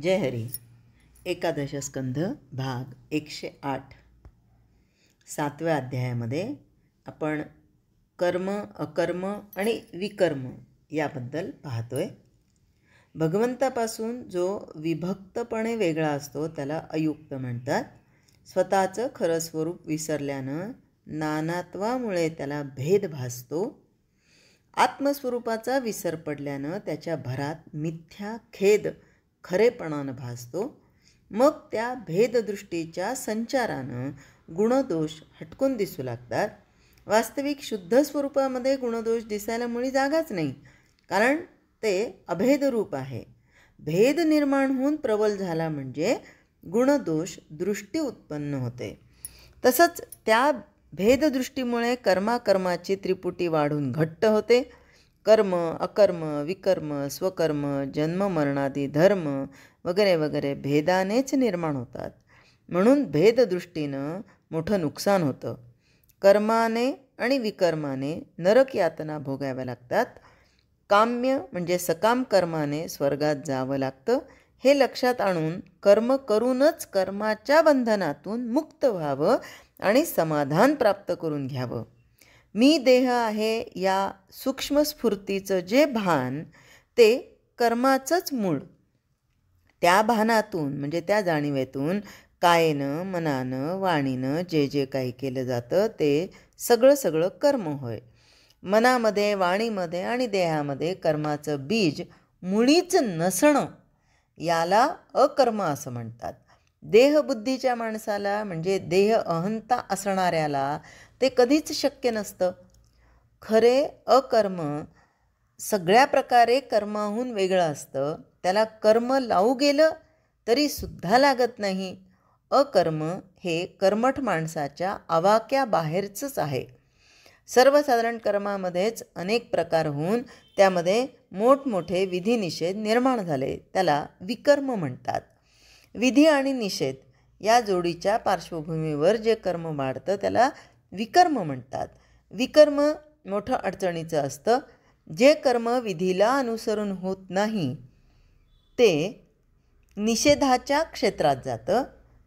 जय हरी. एकादश स्कंध भाग 108. 7व्या अध्यायामध्ये आपण कर्म, अकर्म आणि विकर्म याबद्दल पाहतोय. भगवंतापासून जो विभक्तपणे वेगळा असतो त्याला अयुक्त म्हणतात. स्वतःचं खरं स्वरूप विसरल्यानं नानात्वामुळे त्याला भेद भासतो. आत्मस्वरूपाचा विसर पडल्यानं त्याच्या भरात मिथ्या खेद खरेपणानं भासतो. मग त्या भेददृष्टीच्या संचारानं गुणदोष हटकून दिसू लागतात. वास्तविक शुद्ध स्वरूपामध्ये गुणदोष दिसायला मुळी जागाच नाही, कारण ते अभेदरूप आहे. भेद निर्माण होऊन प्रबल झाला म्हणजे गुणदोष दृष्टी उत्पन्न होते. तसंच त्या भेददृष्टीमुळे कर्माकर्माची त्रिपुटी वाढून घट्ट होते. कर्म, अकर्म, विकर्म, स्वकर्म, जन्ममरणादी धर्म वगैरे वगैरे भेदानेच निर्माण होतात. म्हणून भेददृष्टीनं मोठं नुकसान होतं. कर्माने आणि विकर्माने नरक यातना भोगाव्या लागतात. काम्य म्हणजे सकाम कर्माने स्वर्गात जावं लागतं. हे लक्षात आणून कर्म करूनच कर्माच्या बंधनातून मुक्त व्हावं आणि समाधान प्राप्त करून घ्यावं. मी देह आहे या सूक्ष्म स्फूर्तीचं जे भान ते कर्माचंच मूळ. त्या भानातून म्हणजे त्या जाणीवेतून कायेनं, मनानं, वाणीनं जे जे काही केलं जातं ते सगळं कर्म होय. मनामध्ये, वाणीमध्ये आणि देहामध्ये कर्माचं बीज मुळीच नसणं याला अकर्म असं म्हणतात. देहबुद्धीच्या माणसाला म्हणजे देह अहंता असणाऱ्याला ते कधीच शक्य नसतं. खरे अकर्म सगळ्या प्रकारे कर्माहून वेगळं असतं. त्याला कर्म लावू गेलं तरी सुद्धा लागत नाही. अकर्म हे कर्मठ माणसाच्या आवाक्या बाहेरचंच आहे. सर्वसाधारण कर्मामध्येच अनेक प्रकार होऊन त्यामध्ये मोठमोठे विधिनिषेध निर्माण झाले, त्याला विकर्म म्हणतात. विधी आणि निषेध या जोडीच्या पार्श्वभूमीवर जे कर्म वाढतं त्याला विकर्म म्हणतात. विकर्म मोठं अडचणीचं असतं. जे कर्म विधीला अनुसरून होत नाही ते निषेधाच्या क्षेत्रात जातं.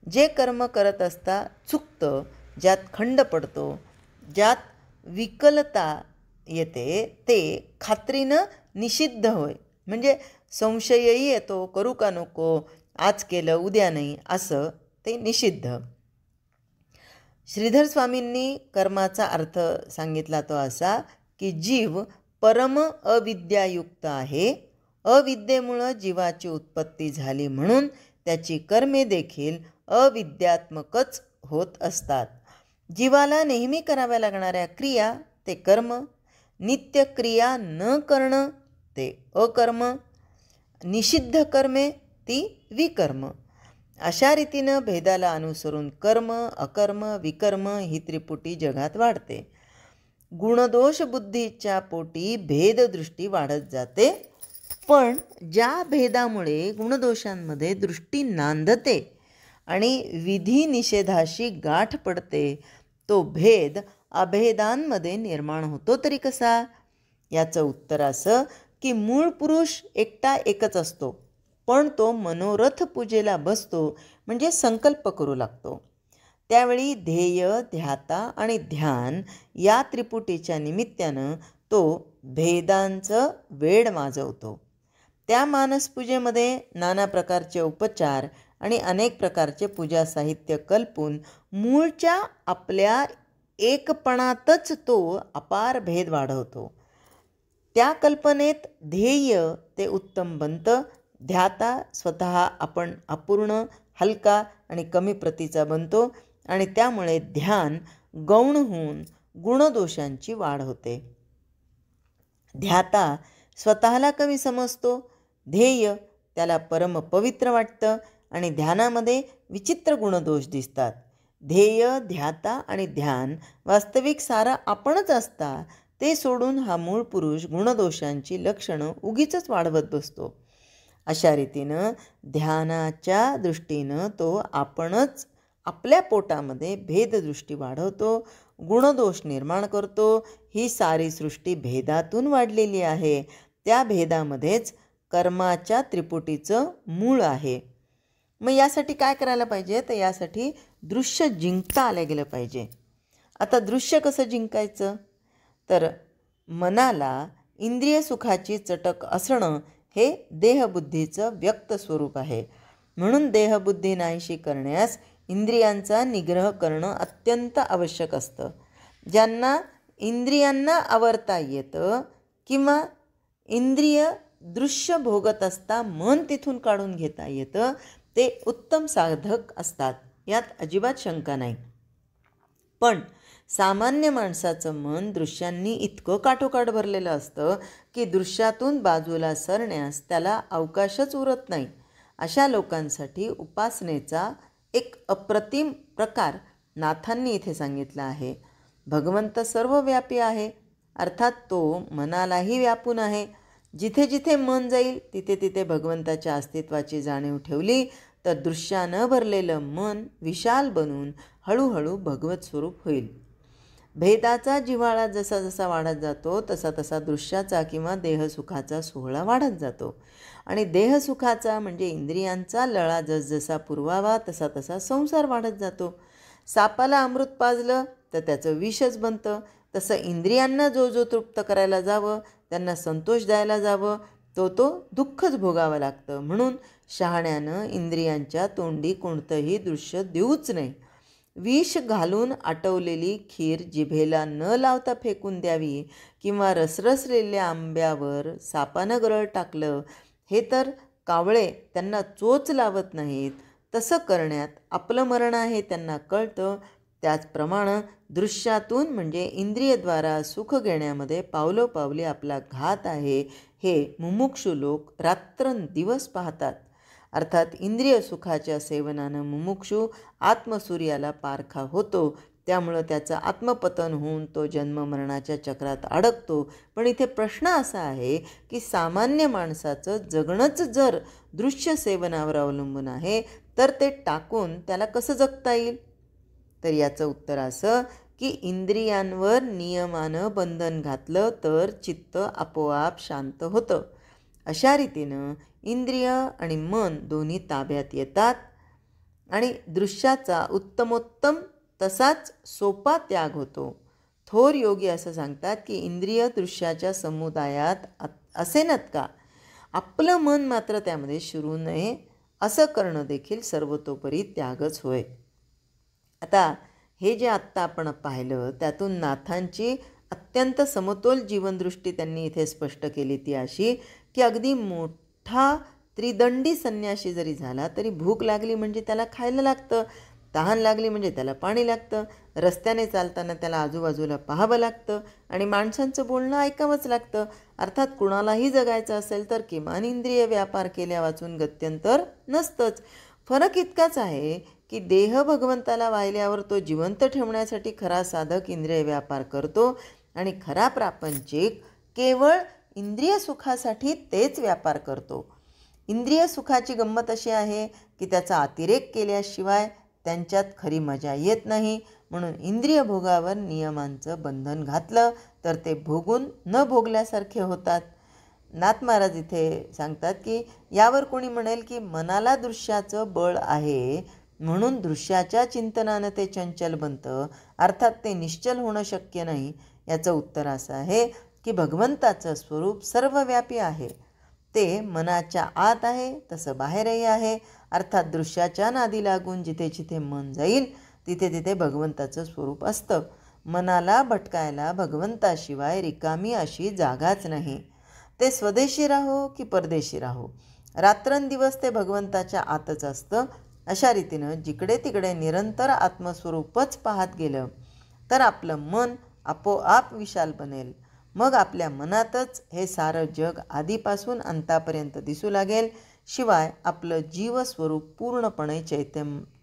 जे कर्म करत असता चुकतं, ज्यात खंड पडतो, ज्यात विकलता येते ते खात्रीनं निषिद्ध होय. म्हणजे संशयही येतो, करू का नको, आज केलं उद्या नाही, असं ते निषिद्ध. श्रीधर स्वामींनी कर्माचा अर्थ सांगितला तो असा की जीव परम अविद्यायुक्त आहे. अविद्येमुळं जीवाची उत्पत्ती झाली म्हणून त्याची कर्मे देखील अविद्यात्मकच होत असतात. जीवाला नेहमी कराव्या लागणाऱ्या क्रिया ते कर्म, नित्यक्रिया न करणं ते अकर्म, निषिद्ध कर्मे ती विकर्म. अशा रीतीनं भेदाला अनुसरून कर्म, अकर्म, विकर्म ही त्रिपुटी जगात वाढते. गुणदोष बुद्धीच्या पोटी भेददृष्टी वाढत जाते. पण ज्या भेदामुळे गुणदोषांमध्ये दृष्टी नांदते आणि विधी निषेधाशी गाठ पडते तो भेद अभेदांमध्ये निर्माण होतो तरी कसा? याचं उत्तर असं की मूळ पुरुष एकटा एकच असतो, पण तो मनोरथ पूजेला बसतो म्हणजे संकल्प करू लागतो. त्यावेळी ध्येय, ध्याता आणि ध्यान या त्रिपुटीच्या निमित्तानं तो भेदांचं वेड माजवतो. त्या मानसपूजेमध्ये नाना प्रकारचे उपचार आणि अनेक प्रकारचे पूजा साहित्य कल्पून मूळच्या आपल्या एकपणातच तो अपार भेद वाढवतो. त्या कल्पनेत ध्येय ते उत्तम बनतं. ध्याता स्वतः आपण अपूर्ण, हलका आणि कमी प्रतीचा बनतो आणि त्यामुळे ध्यान गौण होऊन गुणदोषांची वाढ होते. ध्याता स्वतःला कमी समजतो. ध्येय त्याला परम पवित्र वाटतं आणि ध्यानामध्ये विचित्र गुणदोष दिसतात. ध्येय, ध्याता आणि ध्यान वास्तविक सारं आपणच असता ते सोडून हा मूळ पुरुष गुणदोषांची लक्षणं उगीचच वाढवत बसतो. अशा रीतीनं ध्यानाच्या दृष्टीनं तो आपणच आपल्या पोटामध्ये भेददृष्टी वाढवतो, गुणदोष निर्माण करतो. ही सारी सृष्टी भेदातून वाढलेली आहे. त्या भेदामध्येच कर्माच्या त्रिपुटीचं मूळ आहे. मग यासाठी काय करायला पाहिजे, तर यासाठी दृश्य जिंकता आलं गेलं पाहिजे. आता दृश्य कसं जिंकायचं, तर मनाला इंद्रिय सुखाची चटक असणं हे देहबुद्धीचं व्यक्त स्वरूप आहे. म्हणून देहबुद्धी नाहीशी करण्यास इंद्रियांचा निग्रह करणं अत्यंत आवश्यक असतं. ज्यांना इंद्रियांना आवरता येतं किंवा इंद्रिय दृश्य भोगत असता मन तिथून काढून घेता येतं, ते उत्तम साधक असतात, यात अजिबात शंका नाही. पण सामान्य माणसाचं मन दृश्यांनी इतकं काठोकाठ भरलेलं असतं की दृश्यातून बाजूला सरण्यास त्याला अवकाशच उरत नाही. अशा लोकांसाठी उपासनेचा एक अप्रतिम प्रकार नाथांनी इथे सांगितला आहे. भगवंत सर्वव्यापी आहे, अर्थात तो मनालाही व्यापून आहे. जिथे जिथे मन जाईल तिथे तिथे भगवंताच्या अस्तित्वाची जाणीव ठेवली तर दृश्यानं भरलेलं मन विशाल बनून हळूहळू भगवत स्वरूप होईल. भेदाचा जिव्हाळा जसा जसा वाढत जातो तसा तसा दृश्याचा किंवा देहसुखाचा सोहळा वाढत जातो. आणि देहसुखाचा म्हणजे इंद्रियांचा लळा जसजसा पुरवावा तसा तसा संसार वाढत जातो. सापाला अमृत पाजलं तर त्याचं विषच बनतं. तसं इंद्रियांना जो जो तृप्त करायला जावं, त्यांना संतोष द्यायला जावं, तो दुःखच भोगावं लागतं. म्हणून शहाण्यानं इंद्रियांच्या तोंडी कोणतंही दृश्य देऊच नाही. विष घालून आटवलेली खीर जिभेला न लावता फेकून द्यावी किंवा रसरसलेल्या आंब्यावर सापानं गरळ टाकलं हे तर कावळे त्यांना चोच लावत नाहीत. तसं करण्यात आपलं मरण आहे त्यांना कळतं. त्याचप्रमाणे दृश्यातून म्हणजे इंद्रियद्वारा सुख घेण्यामध्ये पावलोपावली आपला घात आहे हे मुमुक्षू लोक रात्रंदिवस पाहतात. अर्थात इंद्रिय सुखाच्या सेवनानं मुमुक्षू आत्मसूर्याला पारखा होतो. त्यामुळं त्याचं आत्मपतन होऊन तो जन्ममरणाच्या चक्रात अडकतो. पण इथे प्रश्न असा आहे की सामान्य माणसाचं जगणंच जर दृश्य सेवनावर अवलंबून आहे तर ते टाकून त्याला कसं जगता येईल. तर याचं उत्तर असं की इंद्रियांवर नियमानं बंधन घातलं तर चित्त आपोआप शांत होतं. अशा रीतीनं इंद्रिय आणि मन दोन्ही ताब्यात येतात आणि दृश्याचा उत्तमोत्तम तसाच सोपा त्याग होतो. थोर योगी असं सांगतात की इंद्रिय दृश्याच्या समुदायात असेनत का, आपलं मन मात्र त्यामध्ये शिरू नये असं करणं देखील सर्वतोपरी त्यागच होय. आता हे जे आत्ता आपण पाहिलं त्यातून नाथांची अत्यंत समतोल जीवनदृष्टी त्यांनी इथे स्पष्ट केली. ती अशी की अगदी मोठा त्रिदंडी संन्यासी जरी झाला तरी भूक लागली म्हणजे त्याला खायला लागतं, तहान लागली म्हणजे त्याला पाणी लागतं, रस्त्याने चालताना त्याला आजूबाजूला पाहावं लागतं आणि माणसांचं बोलणं ऐकावंच लागतं. अर्थात कुणालाही जगायचं असेल तर किमान इंद्रिय व्यापार केल्या वाचून गत्यंतर नसतंच. फरक इतकाच आहे की देह भगवंताला वाहिल्यावर तो जिवंत ठेवण्यासाठी खरा साधक इंद्रिय व्यापार करतो आणि खरा प्रापंचिक केवळ इंद्रिय सुखासाठी तेच व्यापार करतो. इंद्रिय सुखाची गंमत अशी आहे की त्याचा अतिरेक केल्याशिवाय त्यांच्यात खरी मजा येत नाही. म्हणून इंद्रिय भोगावर नियमांचं बंधन घातलं तर ते भोगून न भोगल्यासारखे होतात. नाथ महाराज इथे सांगतात की यावर कोणी म्हणेल की मनाला दृश्याचं बळ आहे म्हणून दृश्याच्या चिंतनानं ते चंचल बनतं, अर्थात ते निश्चल होणं शक्य नाही. याचं उत्तर असं आहे की भगवंताचं स्वरूप सर्वव्यापी आहे. ते मनाच्या आत आहे तसं बाहेरही आहे. अर्थात दृश्याच्या नादी लागून जिथे जिथे मन जाईल तिथे तिथे भगवंताचं स्वरूप असतं. मनाला भटकायला भगवंताशिवाय रिकामी अशी जागाच नाही. ते स्वदेशी राहो की परदेशी राहो, रात्रंदिवस ते भगवंताच्या आतच असतं. अशा रीतीनं जिकडे तिकडे निरंतर आत्मस्वरूपच पाहत गेलं तर आपलं मन आपोआप विशाल बनेल. मग आपल्या मनातच हे सारं जग आधीपासून अंतापर्यंत दिसू लागेल. शिवाय आपलं जीवस्वरूप पूर्णपणे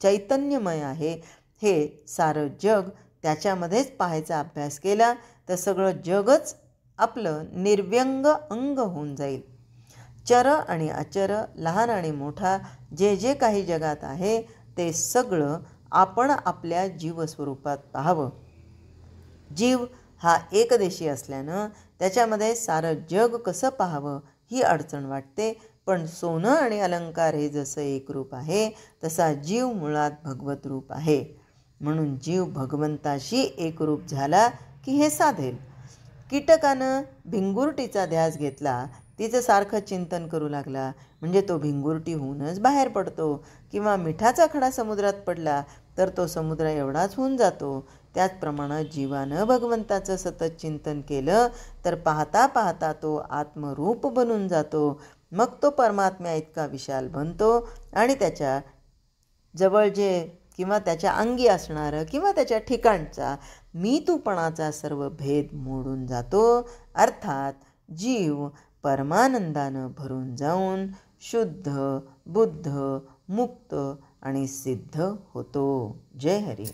चैतन्यमय आहे हे सारं जग त्याच्यामध्येच पाहायचा अभ्यास केला तर सगळं जगच आपलं निर्व्यंग अंग होऊन जाईल. चर आणि अचर, लहान आणि मोठा जे जे काही जगात आहे ते सगळं आपण आपल्या जीवस्वरूपात पाहावं. जीव हा एकदेशी असल्यानं त्याच्यामध्ये सारं जग कसं पाहावं ही अडचण वाटते. पण सोनं आणि अलंकार हे जसं एक रूप आहे तसा जीव मुळात भगवत रूप आहे. म्हणून जीव भगवंताशी एकरूप झाला की हे साधेल. कीटकानं भिंगुरटीचा ध्यास घेतला, तिचं सारखं चिंतन करू लागला म्हणजे तो भिंगुरटी होऊनच बाहेर पडतो. किंवा मिठाचा खडा समुद्रात पडला तर तो समुद्र एवढाच होऊन जातो. त्याचप्रमाणे जीवानं भगवंताचं सतत चिंतन केलं तर पाहता पाहता तो आत्मरूप बनून जातो. मग तो परमात्म्या इतका विशाल बनतो आणि त्याच्या जवळ जे किंवा त्याच्या अंगी असणारं किंवा त्याच्या ठिकाणचा मी तूपणाचा सर्व भेद मोडून जातो. अर्थात जीव परमानंदानं भरून जाऊन शुद्ध, बुद्ध, मुक्त आणि सिद्ध होतो. जय हरी.